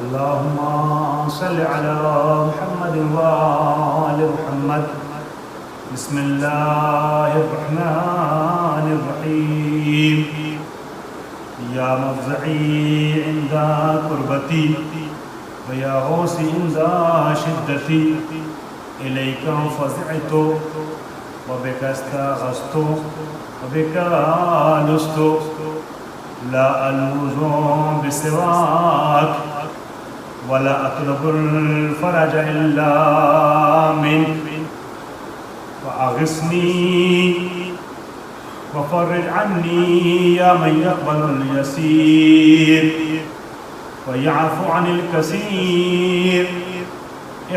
اللهم صل على محمد وآل محمد. بسم الله الرحمن الرحيم. يا مفزعي عند كربتي ويا غوثي عند شدتي، إليك فزعت وبك استغثت وبك لست، لا ألوذ بسواك ولا أطلب الفرج إلا منك، فأغثني وفرج عني يا من يقبل اليسير ويعفو عن الكثير.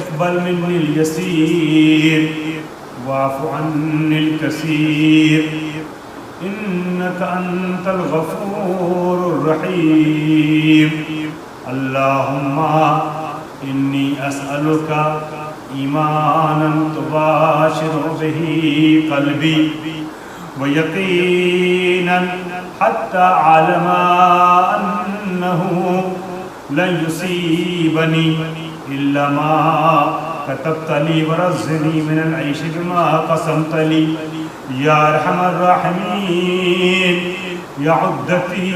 اقبل مني اليسير واعف عني الكثير، إنك أنت الغفور الرحيم. اللهم إني أسألك إيمانا تباشر به قلبي، ويقينا حتى أعلم أنه لن يصيبني إلا ما كتبت لي، ورزقني من العيش بما قسمت لي يا أرحم الراحمين. يا عدتي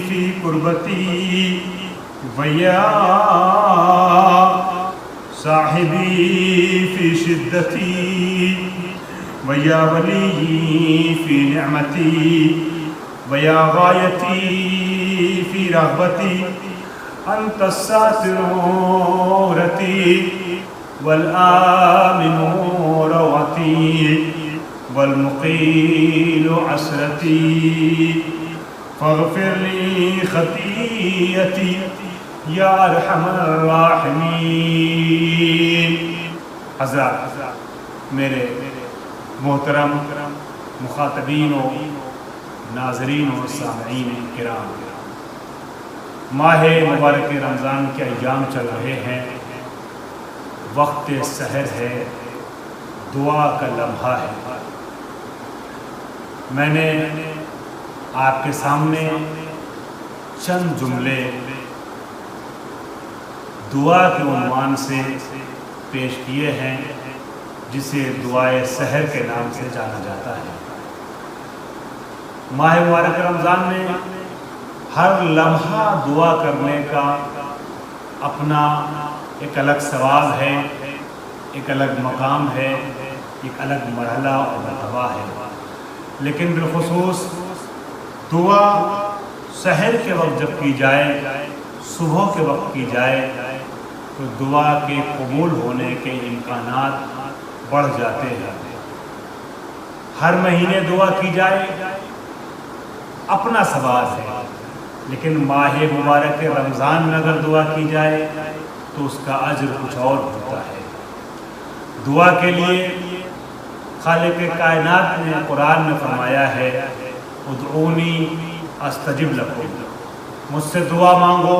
في كربتي ويا صاحبي في شدتي ويا ولي في نعمتي ويا غايتي في رغبتي، أنت الساتر عورتي والآمن روعتي والمقيل عسرتي، فاغفر لي خطيئتي یا ارحم الراحمین. حضرات، میرے محترم مخاطبین و ناظرین و سامعین کرام، ماہ مبارک رمضان کے ایام چل رہے ہیں. وقت سحر ہے، دعا کا لمحہ ہے. میں نے آپ کے سامنے چند جملے دعا کے عنوان سے پیش کیے ہیں، جسے دعائے سحر کے نام سے جانا جاتا ہے. ماہ مبارک رمضان میں ہر لمحہ دعا کرنے کا اپنا ایک الگ ثواب ہے، ایک الگ مقام ہے، ایک الگ مرحلہ اور مرتبہ ہے. لیکن بالخصوص دعا سحر کے وقت جب کی جائے، صبح کے وقت کی جائے، تو دعا کے قبول ہونے کے امکانات بڑھ جاتے ہیں. ہر مہینے دعا کی جائے اپنا ثواب ہے، لیکن ماہ مبارک رمضان میں اگر دعا کی جائے تو اس کا اجر کچھ اور ہوتا ہے. دعا کے لیے خالق کائنات نے قرآن میں فرمایا ہے، ادعونی استجب لکم، مجھ سے دعا مانگو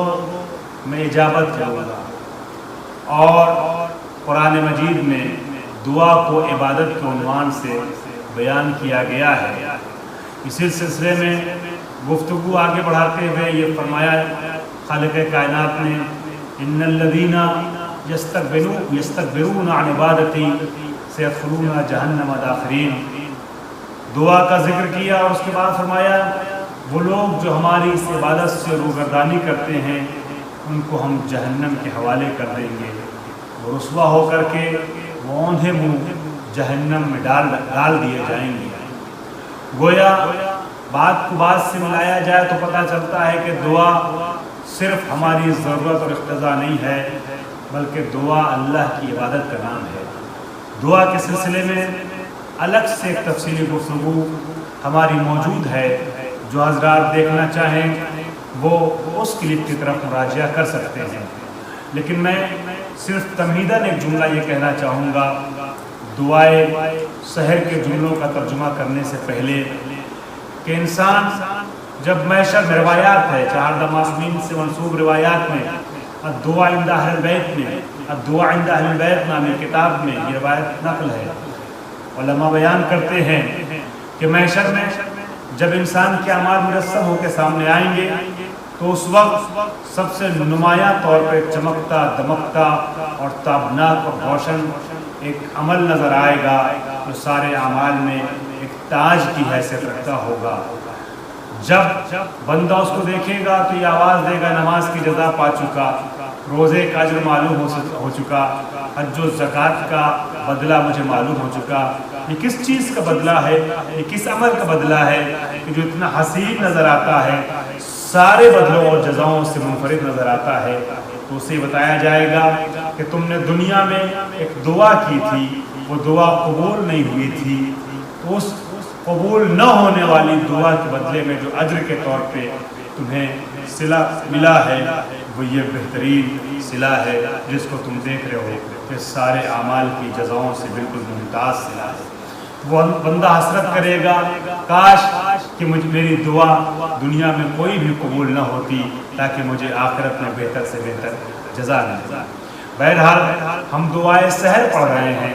میں اجابت کروں گا. اور قرآن مجید میں دعا کو عبادت کے عنوان سے بیان کیا گیا ہے. اسی سلسلے میں گفتگو آگے بڑھاتے ہوئے یہ فرمایا خالق کائنات نے، ان الذین یستکبرون عن عبادتی سیدخلون جہنم داخرین. دعا کا ذکر کیا اور اس کے بعد فرمایا وہ لوگ جو ہماری اس عبادت سے روگردانی کرتے ہیں ان کو ہم جہنم کے حوالے کر دیں گے، وہ رسوا ہو کر کے وہ اوندھے منہ جہنم میں ڈال دیے جائیں گے. گویا بات کو بات سے ملایا جائے تو پتہ چلتا ہے کہ دعا صرف ہماری ضرورت اور اقتضا نہیں ہے، بلکہ دعا اللہ کی عبادت کا نام ہے. دعا کے سلسلے میں الگ سے ایک تفصیلی گفتگو ہماری موجود ہے. جو حضرات دیکھنا چاہیں وہ اس کلپ کی طرف مراجعہ کر سکتے ہیں. لیکن میں صرف تمہیداً ایک جملہ یہ کہنا چاہوں گا دعائے سحر کے جملوں کا ترجمہ کرنے سے پہلے کہ انسان جب محشر میں روایات ہے، چہاردہ معصومین سے منسوب روایات میں، الدعاء عند اہل البیت میں، الدعاء عند اہل البیت نامی کتاب میں یہ روایت نقل ہے. علماء بیان کرتے ہیں کہ محشر میں جب انسان کے اعمال مرسم ہو کے سامنے آئیں گے تو اس وقت سب سے نمایاں طور پہ چمکتا دمکتا اور تابناک اور روشن ایک عمل نظر آئے گا جو سارے اعمال میں ایک تاج کی حیثیت رکھتا ہوگا۔ جب بندہ اس کو دیکھے گا تو یہ آواز دے گا نماز کی جزا پا چکا، روزے کا اجر معلوم ہو چکا، حج و زکوٰۃ کا بدلہ مجھے معلوم ہو چکا۔ یہ کس چیز کا بدلہ ہے، یہ کس عمل کا بدلہ ہے کہ جو اتنا حسین نظر آتا ہے، سارے بدلوں اور جزاؤں سے منفرد نظر آتا ہے؟ تو اسے بتایا جائے گا کہ تم نے دنیا میں ایک دعا کی تھی، وہ دعا قبول نہیں ہوئی تھی، تو اس قبول نہ ہونے والی دعا کے بدلے میں جو اجر کے طور پہ تمہیں صلہ ملا ہے وہ یہ بہترین صلہ ہے جس کو تم دیکھ رہے ہو کہ سارے اعمال کی جزاؤں سے بالکل ممتاز صلہ ہے۔ وہ بندہ حسرت کرے گا کاش کہ میری دعا دنیا میں کوئی بھی قبول نہ ہوتی تاکہ مجھے آخرت میں بہتر سے بہتر جزا ملے۔ بہرحال ہم دعائے سحر پڑھ رہے ہیں،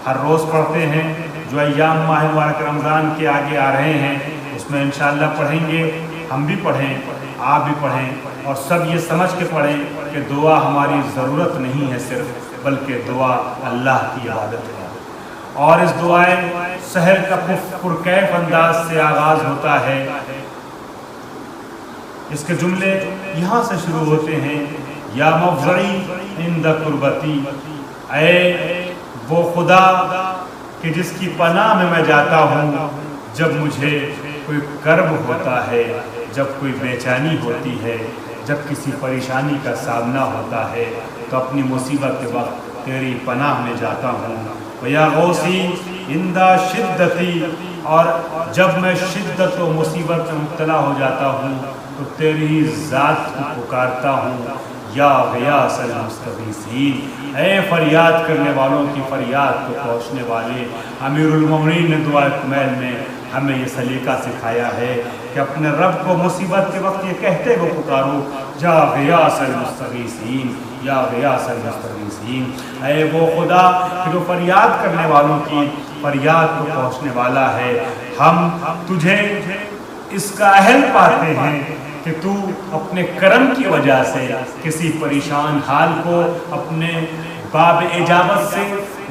ہر روز پڑھتے ہیں، جو ایام ماہ مبارک رمضان کے آگے آ رہے ہیں اس میں انشاءاللہ پڑھیں گے، ہم بھی پڑھیں، آپ بھی پڑھیں، اور سب یہ سمجھ کے پڑھیں کہ دعا ہماری ضرورت نہیں ہے صرف، بلکہ دعا اللہ کی عبادت ہے۔ اور اس دعائے سحر کا پرکیف انداز سے آغاز ہوتا ہے۔ اس کے جملے یہاں سے شروع ہوتے ہیں، یا مفزعی عند قربتی، اے وہ خدا کہ جس کی پناہ میں جاتا ہوں جب مجھے کوئی کرب ہوتا ہے، جب کوئی بے چینی ہوتی ہے، جب کسی پریشانی کا سامنا ہوتا ہے تو اپنی مصیبت کے وقت تیری پناہ میں جاتا ہوں۔ وَيَا غَوْثِي عِنْدَ شِدَّتِي، اور جب میں شدت و مصیبت میں مبتلا ہو جاتا ہوں تو تیری ذات کو پکارتا ہوں۔ یا غیاث المستغیثین، اے فریاد کرنے والوں کی فریاد کو پہنچنے والے۔ امیر المومنین نے دعائے کمیل میں ہمیں یہ سلیقہ سکھایا ہے کہ اپنے رب کو مصیبت کے وقت یہ کہتے ہوئے پکارو، یا غیاث المستغیثین، یا غیاث المستغیثین، اے وہ خدا کہ جو فریاد کرنے والوں کی فریاد کو پہنچنے والا ہے۔ ہم تجھے اس کا اہل پاتے ہیں کہ تو اپنے کرم کی وجہ سے کسی پریشان حال کو اپنے باب اجابت سے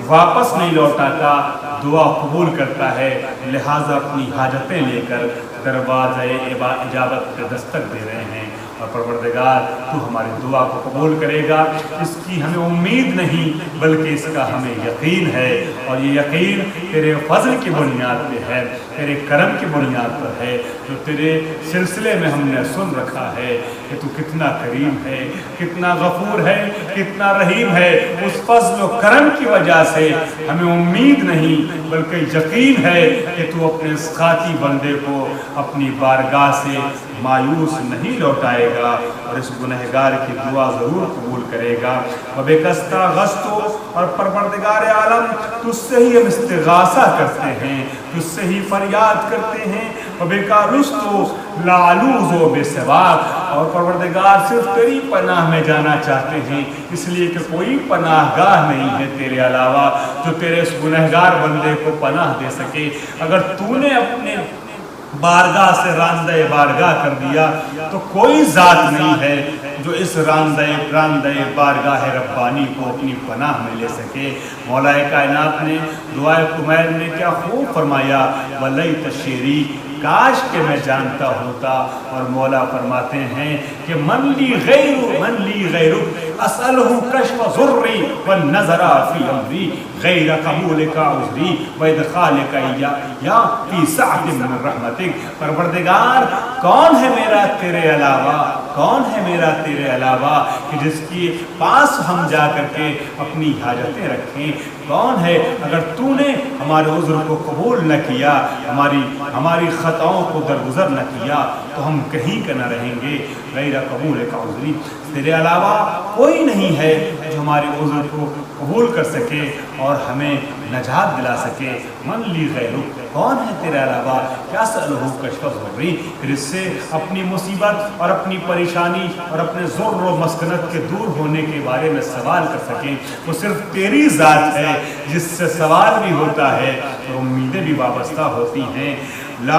واپس نہیں لوٹاتا، دعا قبول کرتا ہے، لہٰذا اپنی حاجتیں لے کر دروازے اجابت پہ دستک دے رہے ہیں۔ اور پروردگار تو ہماری دعا کو قبول کرے گا، اس کی ہمیں امید نہیں بلکہ اس کا ہمیں یقین ہے، اور یہ یقین تیرے فضل کی بنیاد پہ ہے، تیرے کرم کی بنیاد پر ہے، جو تیرے سلسلے میں ہم نے سن رکھا ہے کہ تو کتنا کریم ہے، کتنا غفور ہے، کتنا رحیم ہے۔ اس فضل و کرم کی وجہ سے ہمیں امید نہیں بلکہ یقین ہے کہ تو اپنے اس خاطی بندے کو اپنی بارگاہ سے مایوس نہیں لوٹائے گا اور اس گنہگار کی دعا ضرور قبول کرے گا۔ وَبِكَسْتَا غَسْتُ، اور پروردگار عالم تجھ سے ہی ہم استغاثہ کرتے ہیں، تجھ سے ہی فریاد کرتے ہیں۔ وَبِكَ رُسْتُ لَا أَلُوذُ بِسِوَاكَ، اور پروردگار صرف تیری پناہ میں جانا چاہتے ہیں، اس لیے کہ کوئی پناہ گاہ نہیں ہے تیرے علاوہ جو تیرے اس گنہگار بندے کو پناہ دے سکے۔ اگر تو نے اپنے بارگاہ سے راندہ بارگاہ کر دیا تو کوئی ذات نہیں ہے جو اس راندہ بارگاہ ربانی کو اپنی پناہ میں لے سکے۔ مولا کائنات نے دعائے کمیل میں کیا خوب فرمایا، وَلَيْتَ شِعْرِي، کاش کہ میں جانتا ہوتا۔ اور مولا فرماتے ہیں کہ من لی غیرک اسألہ کشف ضری والنظر فی امری غیر قبولک عذری وادخالک یا فی سعۃ من رحمتک۔ پروردگار کون ہے میرا تیرے علاوہ، کون ہے میرا تیرے علاوہ کہ جس کے پاس ہم جا کر کے اپنی حاجتیں رکھیں؟ کون ہے؟ اگر تو نے ہمارے عذر کو قبول نہ کیا، ہماری خطاؤں کو درگزر نہ کیا تو ہم کہیں کا نہ رہیں گے۔ غیر قبول کا عذری، تیرے علاوہ کوئی نہیں ہے جو ہمارے عذر کو قبول کر سکے اور ہمیں نجات دلا سکے۔ من لی غیرک، کون ہے تیرے علاوہ؟ کیا سألہ کشف ضری، پھر اس سے اپنی مصیبت اور اپنی پریشانی اور اپنے ضر و مسکنت کے دور ہونے کے بارے میں سوال کر سکیں۔ وہ صرف تیری ذات ہے جس سے سوال بھی ہوتا ہے اور امیدیں بھی وابستہ ہوتی ہیں۔ لا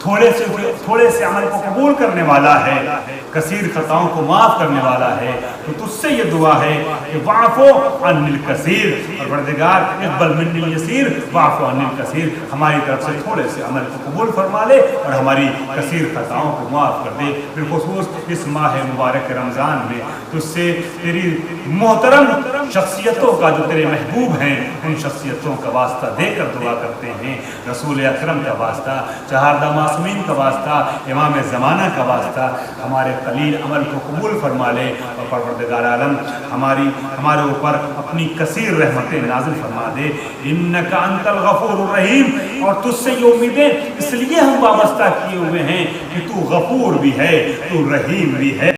تھوڑے سے عمل کو قبول کرنے والا ہے، کثیر خطاؤں کو معاف کرنے والا ہے۔ تو تجھ سے یہ دعا ہے کہ واعف عن الکثیر، پروردگار اقبل منی الیسیر واعف عن الکثیر، ہماری طرف سے تھوڑے سے عمل کو قبول فرما لے اور ہماری کثیر خطاؤں کو معاف کر دے۔ بالخصوص اس ماہ مبارک رمضان میں تجھ سے تیری محترم شخصیتوں کا جو تیرے محبوب ہیں ان شخصیتوں کا واسطہ دے کر دعا کرتے ہیں، رسول اکرم کا واسطہ، چہاردہ معصومین کا واسطہ، امام زمانہ کا واسطہ، ہمارے قلیل عمل کو قبول فرما لے اور پروردگار عالم ہمارے اوپر اپنی کثیر رحمتیں نازل فرما دے۔ انک انت الغفور الرحیم، اور تجھ سے یہ امیدیں اس لیے ہم وابستہ کیے ہوئے ہیں کہ تو غفور بھی ہے، تو رحیم بھی ہے۔